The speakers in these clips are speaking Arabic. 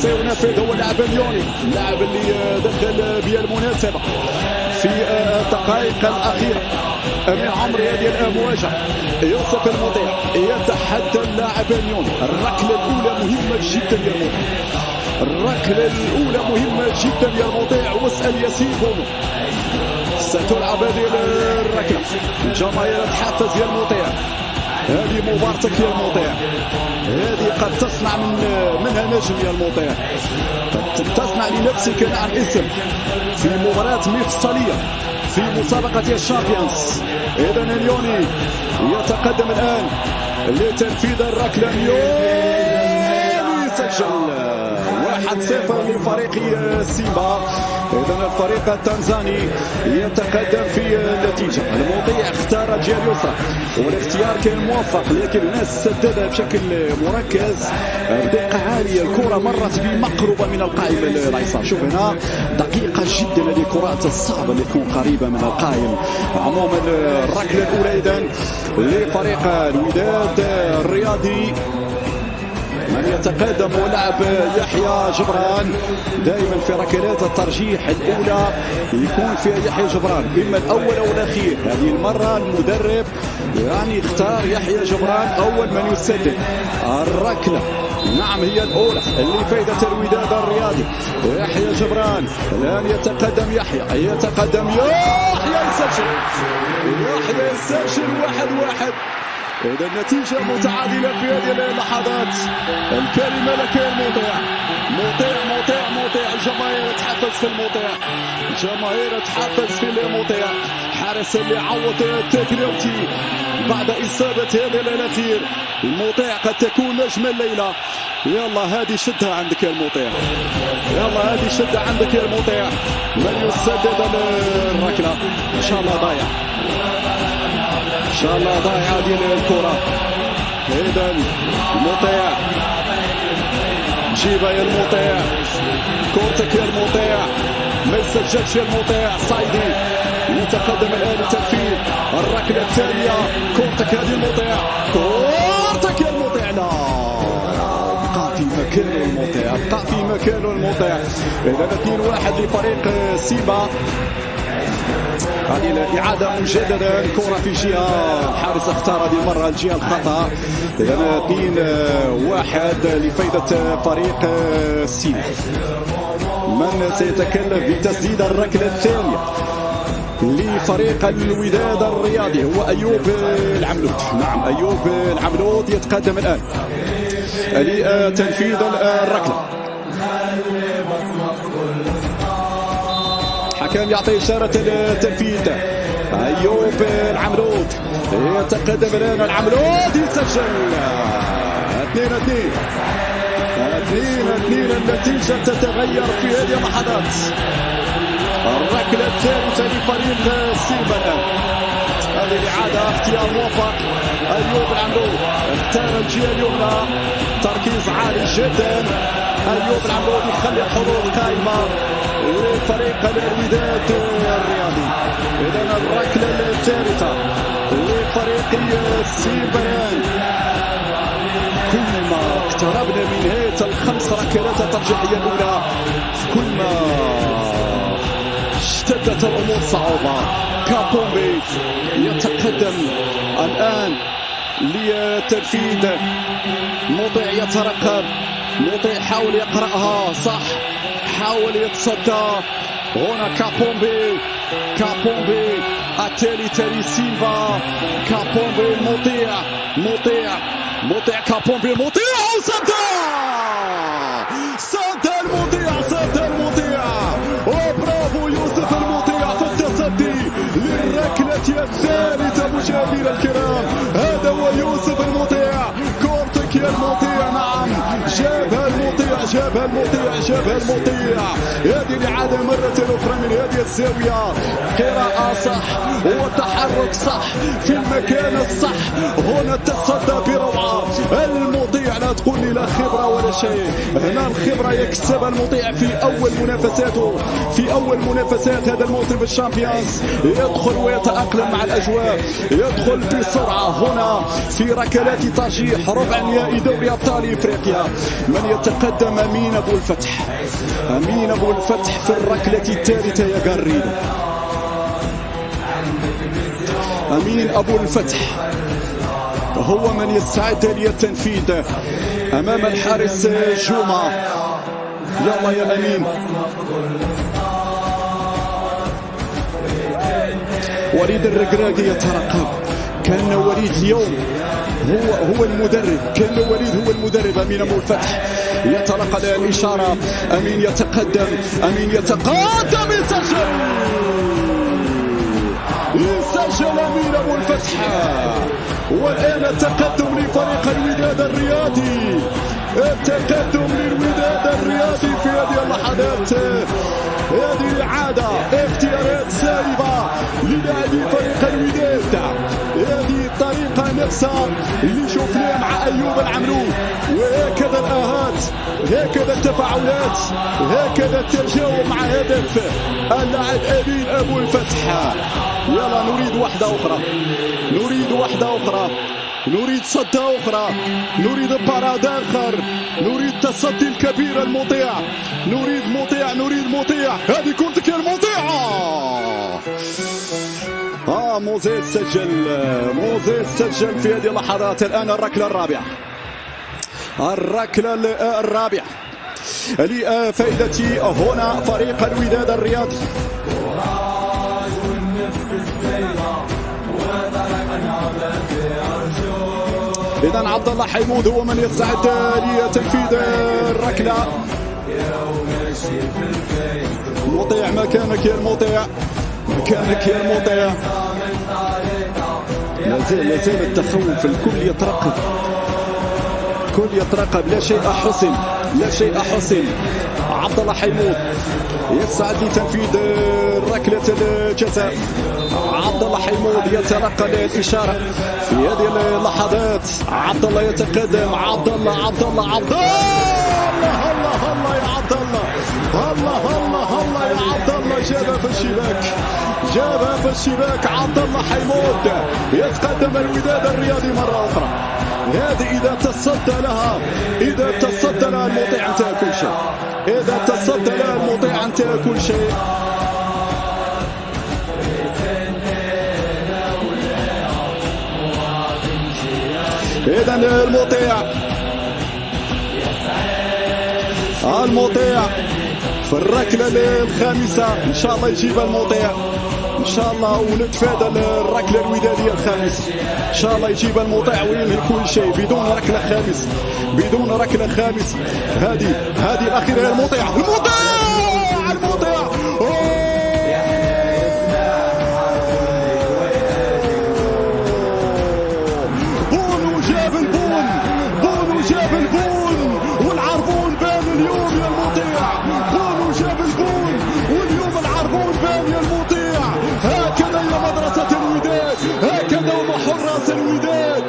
سينفذ هو اللاعب اليوني، اللاعب اللي دخل بالمناسبة في الدقائق الأخيرة من عمر هذه المواجهة. يوسف المطيع يتحدى اللاعب اليوني. الركلة الأولى مهمة جدا يا المطيع، الركلة الأولى مهمة جدا يا المطيع. واسأل ياسين بونو. ستلعب هذه الركلة، الجماهير تحفز يا المطيع. هذه مباراتك يا المطيع، هذه قد تصنع منها نجم يا المطيع، قد تصنع لنفسك نعم اسم في مباراة مفصلية في مسابقة الشامبيونز. إذا اليوني يتقدم الآن لتنفيذ الركلة. اليوني سجل 1-0 لفريق سيمبا. إذا الفريق التنزاني يتقدم في النتيجة. المطيع اختار الجهة اليسرى والاختيار كان موفق، لكن الناس سددها بشكل مركز بدقة عالية. الكرة مرت بمقربة من القائم الأيسر. شوف هنا دقيقة جدا هذه الكرات الصعبة اللي تكون قريبة من القائم. عموما الركلة الأولى إذا لفريق الوداد الرياضي. من يتقدم هو لاعب يحيى جبران. دائما في ركلات الترجيح الاولى يكون فيها يحيى جبران، اما الاول او الاخير. هذه المره المدرب يعني اختار يحيى جبران اول من يسدد الركله. نعم هي الاولى اللي فايده الوداد الرياضي. يحيى جبران الان يتقدم، يحيى يتقدم، يحيى يسجل، يحيى يسجل 1-1. إذا النتيجة متعادلة في هذه اللحظات. الكلمة لك يا المطيع. مطيع الجماهير تحفز في المطيع، الجماهير تحفز في المطيع. حارس اللي عوض تكريمتي بعد إصابة هذا الأخير. المطيع قد تكون نجم الليلة. يلا هذه شدها عندك يا المطيع، يلا هذه شدها عندك يا المطيع. من يسدد الركلة إن شاء الله ضايع، إن شاء الله ضايع هذه الكرة. إذا المطيع جيبها يا المطيع، كورتك يا المطيع. ما يسجلش يا المطيع. صايدي يتقدم الآن لتنفيذ الركلة الثانية. كورتك هذه المطيع، كورتك يا المطيع. لا بقى في مكانه المطيع، بقى في مكانه المطيع. إذا 2-1 لفريق سيمبا. هذه الإعادة مجددا. الكرة في جهة، الحارس اختار هذه المرة الجهة الخطأ. إذا 2-1 لفائدة فريق سيمبا. من سيتكلف بتسديد الركلة الثانية لفريق الوداد الرياضي هو أيوب العملود. نعم أيوب العملود يتقدم الآن لتنفيذ الركلة. حكم يعطي إشارة التنفيذ. أيوب العملود يتقدم الآن. العملود يسجل 2-2. النتيجة تتغير في هذه اللحظات. الركلة الثالثة لفريق سيمبا الآن. هذه الإعادة اختيار موفق. أيوب العملود اختار الجهة اليمنى، تركيز عالي جدا. أيوب العملود يخلي الحظوظ قائمة لفريق الوداد الرياضي. إذا الركلة الثالثة لفريق سيمبا. كل ما اقتربنا من نهاية الخمس ركلات الترجيحية الأولى كل ما اشتدت الأمور صعوبة. كابومبي يتقدم الآن لتنفيذ. مطيع يترقب، مطيع حاول يقرأها صح، حاول يتصدى. هنا كابومبي التالي تالي سيلفا. كابومبي مطيع كابومبي وصدى المطيع. وبرافو يوسف المطيع في التصدي للركلة الثالثة. مشاهدينا الكرام هذا هو يوسف المطيع. كورتك يا المطيع. نعم جابها المطيع. هذه الإعادة مرة أخرى من هذه الزاوية. قراءة صح وتحرك صح في المكان الصح. هنا تصدى بروعة المطيع. لا تقول لي لا خبرة ولا شيء. هنا الخبرة يكسبها المطيع في أول منافساته، في أول منافسات هذا الموسم في الشامبيونز. يدخل ويتأقلم مع الأجواء، يدخل بسرعة هنا في ركلات ترجيح ربع نهائي دوري أبطال إفريقيا. من يتقدم؟ أمين أبو الفتح. أمين أبو الفتح في الركلة الثالثة يا غاريدو. أمين أبو الفتح هو من يستعد للتنفيذ أمام الحارس جوما. يلا يا أمين. وليد الركراكي يترقب. كان وليد اليوم هو المدرب، كان وليد هو المدرب. أمين أبو الفتح يتلقى الإشارة. أمين يتقدم، أمين يتقدم، يسجل أمين أبو الفتح. والآن التقدم لفريق الوداد الرياضي، التقدم للوداد الرياضي في هذه اللحظات. هذه عادة اختيارات سالبة للاعبي فريق الوداد. هذه الطريقة نفسها اللي شفناها مع أيوب العمرو، وهكذا الآهات، هكذا التفاعلات، هكذا التجاوب مع هدف اللاعب أمين أبو الفتح. يلا نريد واحدة أخرى، نريد واحدة أخرى، نريد صدة أخرى، نريد باراد آخر، نريد تصدي الكبير المطيع، نريد مطيع، نريد مطيع. هذه كرتك يا المطيع. موزيس سجل، موزيس سجل في هذه اللحظات. الآن الركلة الرابعة، الركلة الرابعة لفائدة هنا فريق الوداد الرياضي. إذن عبد الله حيمود هو من يستعد لتنفيذ الركلة. المطيع مكانك يا المطيع، مكانك يا المطيع. لا زال التخوف، الكل يترقب، الكل يترقب. لا شيء حسن، لا شيء حسن. عبد الله حيمود يستعد لتنفيذ ركلة الجزاء. عبد الله حيمود يتلقى الإشارة في هذه اللحظات. عبد الله يتقدم، عبد الله، عبد الله، عبد الله، الله الله يا عبد الله، الله الله الله يا عبد الله. جابها في الشباك، جابها في الشباك. عبد الله حيمود يتقدم الوداد الرياضي مرة أخرى. هذه إذا تصدى لها، إذا تصدى لها المطيع انتهى كل شيء، إذا تصدى لها المطيع انتهى كل شيء. إذن المطيع، المطيع في الركلة الخامسة إن شاء الله يجيب المطيع إن شاء الله، ونتفادى الركلة الودادية الخامس إن شاء الله يجيب المطيع وينهي كل شيء بدون ركلة خامس، بدون ركلة خامس. هذه الأخيرة المطيع، المطيع، المطيع. بونو جاب البون، بونو جاب البون، والعربون بان اليوم يا المطيع. بونو جاب البون واليوم العربون بان يا المطيع. هكذا يا مدرسة الوداد، هكذا وحراس الوداد.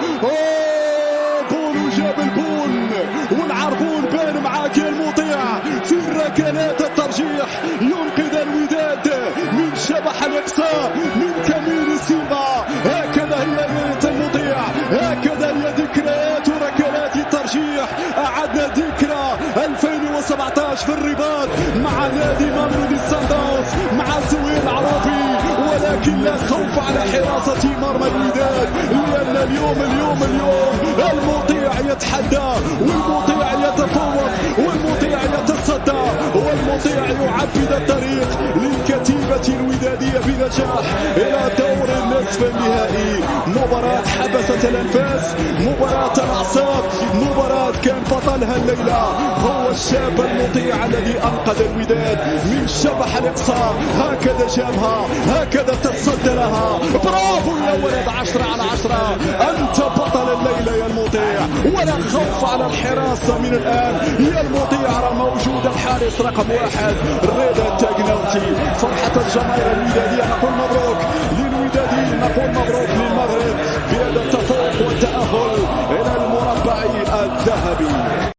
بونو جاب البون والعربون بان معاك يا المطيع في الركلات الترجيح. ينقذ الوداد من شبح الإقصاء، من كمين سيما. هكذا هي نية المطيع، هكذا هي ذكريات ركلات الترجيح. أعدنا ذكرى 2017 في الرباط مع نادي ماملودي سان داونز مع سوير العربي، ولكن لا خوف على حراسة مرمى الوداد، لأن اليوم المطيع يتحدى، والمطيع يتفوق، والمطيع يتصدى، والمطيع يعبد الطريق للكتيبة الودادية بنجاح إلى دور النصف النهائي. مباراة حبست الأنفاس، مباراة الأعصاب، مباراة كان بطلها الليلة هو الشاب المطيع الذي أنقذ الوداد من شبح الإقصاء. هكذا جابها، هكذا تصدى لها. برافو يا ولد، 10 على 10. أنت بطل الليلة يا المطيع، ولا خوف على الحراسة من الآن يا المطيع. موجود الحارس رقم 1 رضا التاقناوتي. فرحة الجماهير الودادية، نقول مبروك للوداديين، نقول مبروك